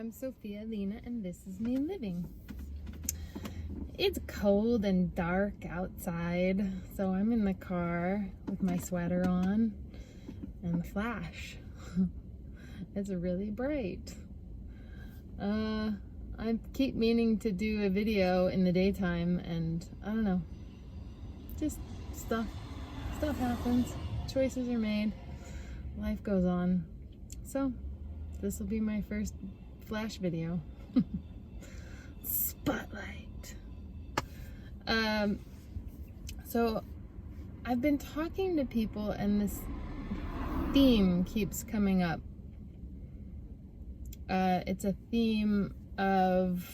I'm Sophia Lena, and this is me living. It's cold and dark outside, so I'm in the car with my sweater on and the flash. It's really bright. I keep meaning to do a video in the daytime, and I don't know. Just stuff happens. Choices are made. Life goes on. So this will be my first flash video. Spotlight. So I've been talking to people, and this theme keeps coming up. It's a theme of,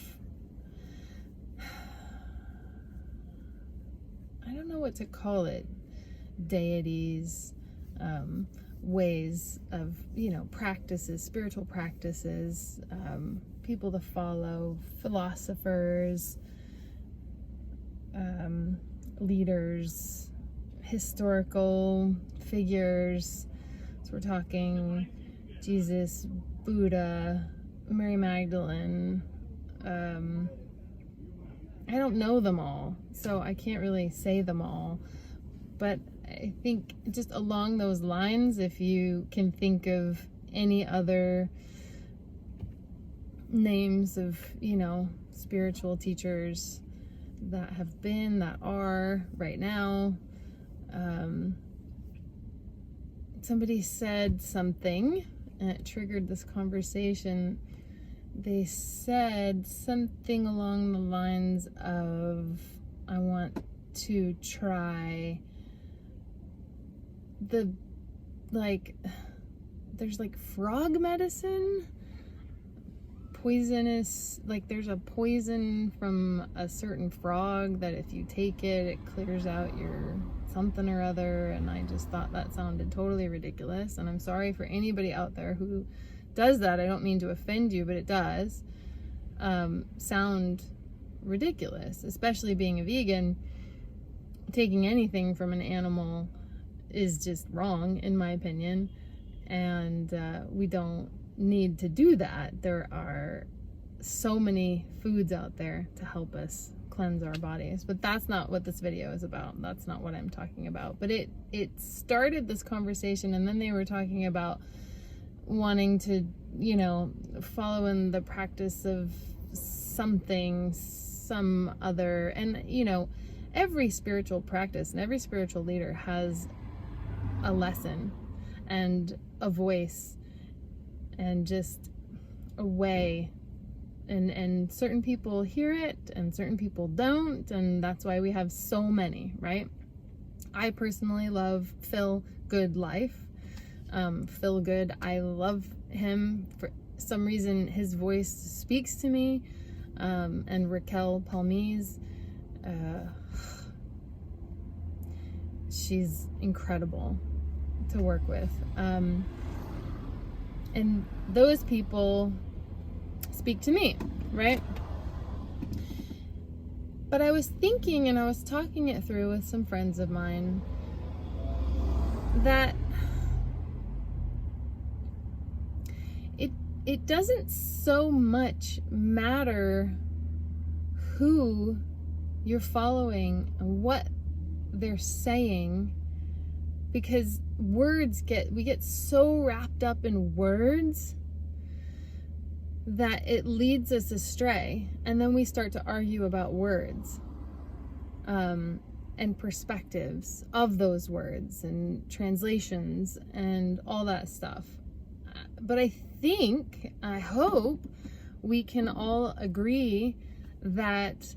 I don't know what to call it, deities, ways of, practices, spiritual practices, people to follow, philosophers, leaders, historical figures. So we're talking Jesus, Buddha, Mary Magdalene. I don't know them all, so I can't really say them all, but I think just along those lines, if you can think of any other names of, spiritual teachers that have been, that are right now. Somebody said something, and it triggered this conversation. They said something along the lines of, I want to try there's frog medicine, poisonous, there's a poison from a certain frog that if you take it, it clears out your something or other, and I just thought that sounded totally ridiculous, and I'm sorry for anybody out there who does that. I don't mean to offend you, but it does sound ridiculous, especially being a vegan. Taking anything from an animal is just wrong, in my opinion, and we don't need to do that. There are so many foods out there to help us cleanse our bodies, but that's not what this video is about. That's not what I'm talking about. But it started this conversation, and then they were talking about wanting to, follow in the practice of something, some other, and every spiritual practice and every spiritual leader has a lesson and a voice and just a way, and certain people hear it and certain people don't, and that's why we have so many, right? I personally love Phil Good Life. Phil Good, I love him. For some reason his voice speaks to me, and Raquel Palmise, she's incredible to work with, and those people speak to me, right? But I was thinking, and I was talking it through with some friends of mine, that it doesn't so much matter who you're following and what they're saying, because we get so wrapped up in words that it leads us astray, and then we start to argue about words, and perspectives of those words and translations and all that stuff. But I hope we can all agree that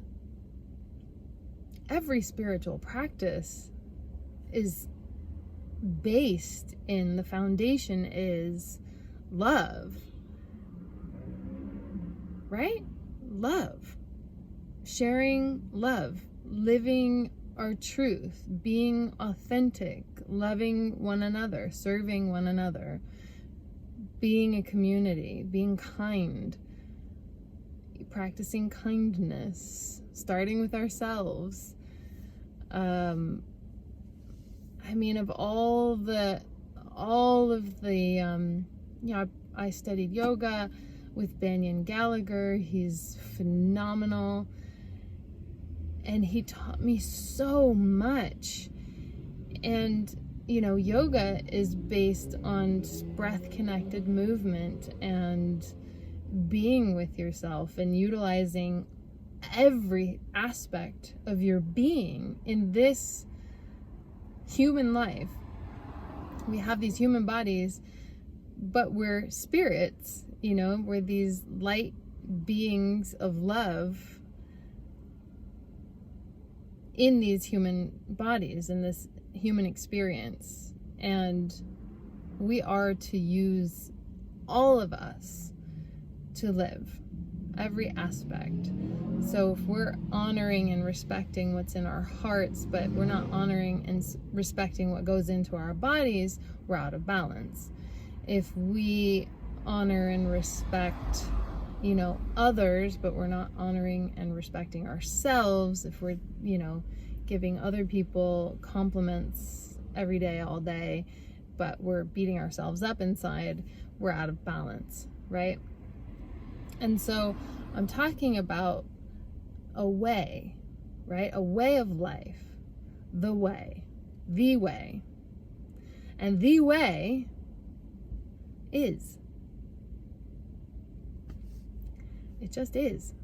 every spiritual practice is based in, the foundation is love, right? Love, sharing love, living our truth, being authentic, loving one another, serving one another, being a community, being kind, practicing kindness, starting with ourselves. Of all of the I studied yoga, with Banyan Gallagher. He's phenomenal. And he taught me so much. And, you know, yoga is based on breath-connected movement and being with yourself and utilizing every aspect of your being in this human life. We have these human bodies, but we're spirits, you know, we're these light beings of love in these human bodies, in this human experience. And we are to use all of us to live, every aspect. So if we're honoring and respecting what's in our hearts, but we're not honoring and respecting what goes into our bodies, we're out of balance. If we honor and respect, you know, others, but we're not honoring and respecting ourselves, if we're, you know, giving other people compliments every day, all day, but we're beating ourselves up inside, we're out of balance, right? And so I'm talking about a way, right? A way of life, the way. And the way is. It just is.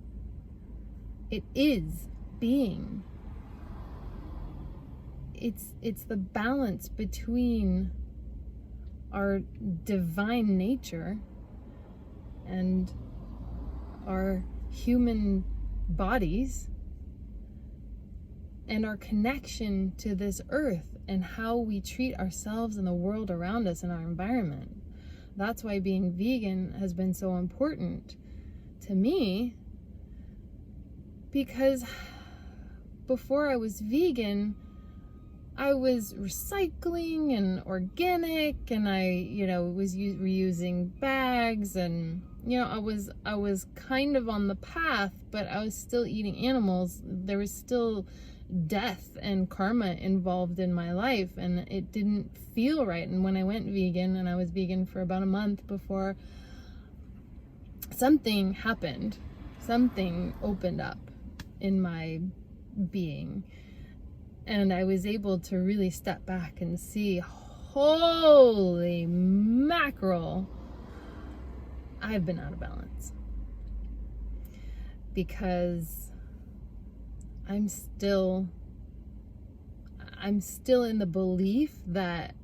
It is being. It's the balance between our divine nature and our human bodies and our connection to this earth and how we treat ourselves and the world around us and our environment. That's why being vegan has been so important to me, because before I was vegan, I was recycling and organic, and I, you know, was reusing bags, and, you know, I was kind of on the path, but I was still eating animals. There was still death and karma involved in my life, and it didn't feel right. And when I went vegan, and I was vegan for about a month before, something happened. Something opened up in my being. And I was able to really step back and see, holy mackerel, I've been out of balance. Because I'm still in the belief that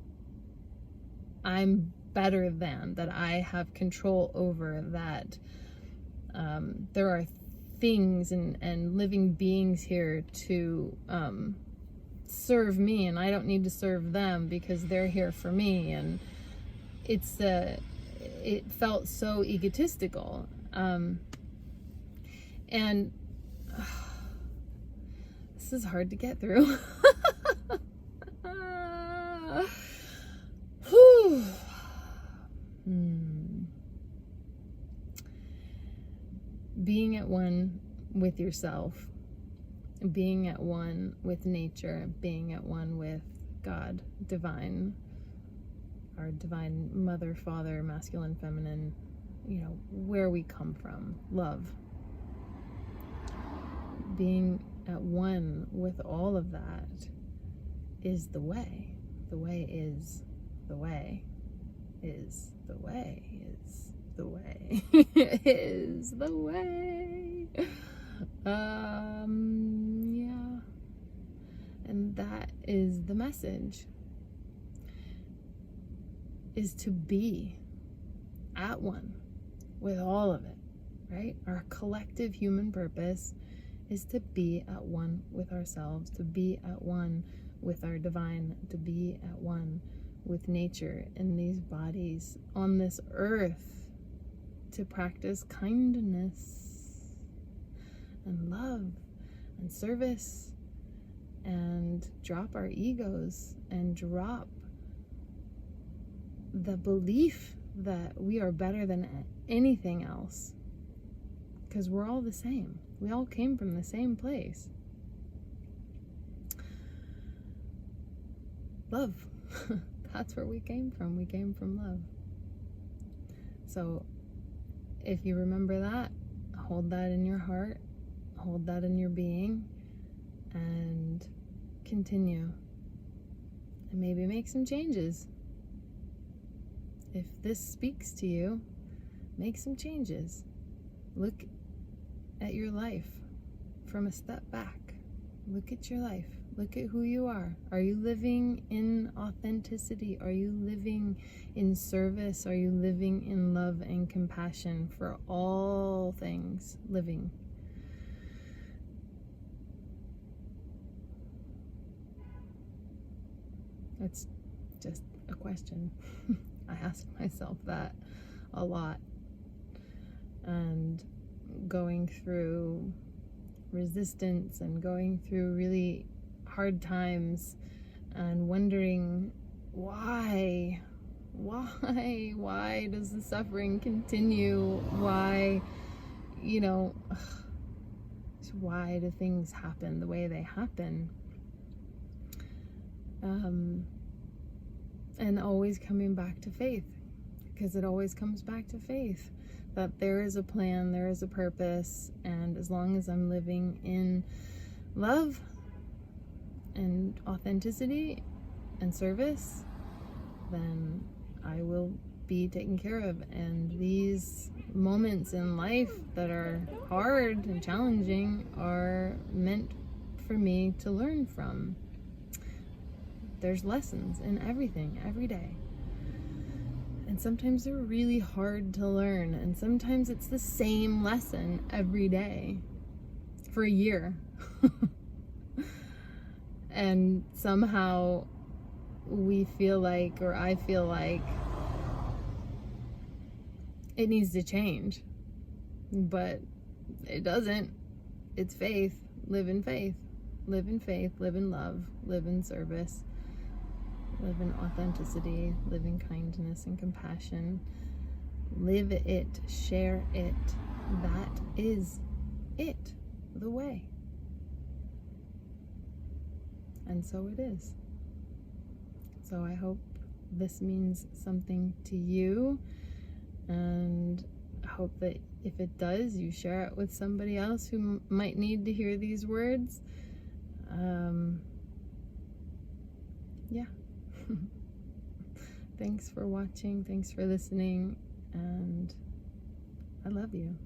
I'm better than, that I have control over, that there are things and living beings here to serve me, and I don't need to serve them because they're here for me. And it felt so egotistical, and this is hard to get through. Whew. Being at one with yourself, being at one with nature, being at one with God, divine, our divine mother, father, masculine, feminine, you know, where we come from, love. Being at one with all of that is the way. The way is the way. Is the way. Is the way. Is the way. Yeah. And that is the message. Is to be at one with all of it, right? Our collective human purpose is to be at one with ourselves, to be at one with our divine, to be at one with nature in these bodies on this earth, to practice kindness and love and service, and drop our egos and drop the belief that we are better than anything else, because we're all the same. We all came from the same place. Love. That's where we came from. We came from love. So if you remember that, hold that in your heart, hold that in your being, and continue. And maybe make some changes. If this speaks to you, make some changes. Look at your life from a step back. Look at your life. Look at who you are. Are you living in authenticity? Are you living in service? Are you living in love and compassion for all things living? That's just a question. I ask myself that a lot. And going through resistance and going through really hard times and wondering why does the suffering continue? Why, why do things happen the way they happen? And always coming back to faith, because it always comes back to faith, that there is a plan, there is a purpose, and as long as I'm living in love and authenticity and service, then I will be taken care of. And these moments in life that are hard and challenging are meant for me to learn from. There's lessons in everything, every day. And sometimes they're really hard to learn. And sometimes it's the same lesson every day for a year. And somehow we feel like, or I feel like, it needs to change. But it doesn't. It's faith. Live in faith. Live in faith. Live in love. Live in service. Live in authenticity, live in kindness and compassion. Live it, share it. That is it, the way. And so it is. So I hope this means something to you, and I hope that if it does, you share it with somebody else who might need to hear these words. Yeah. Thanks for watching, thanks for listening, and I love you.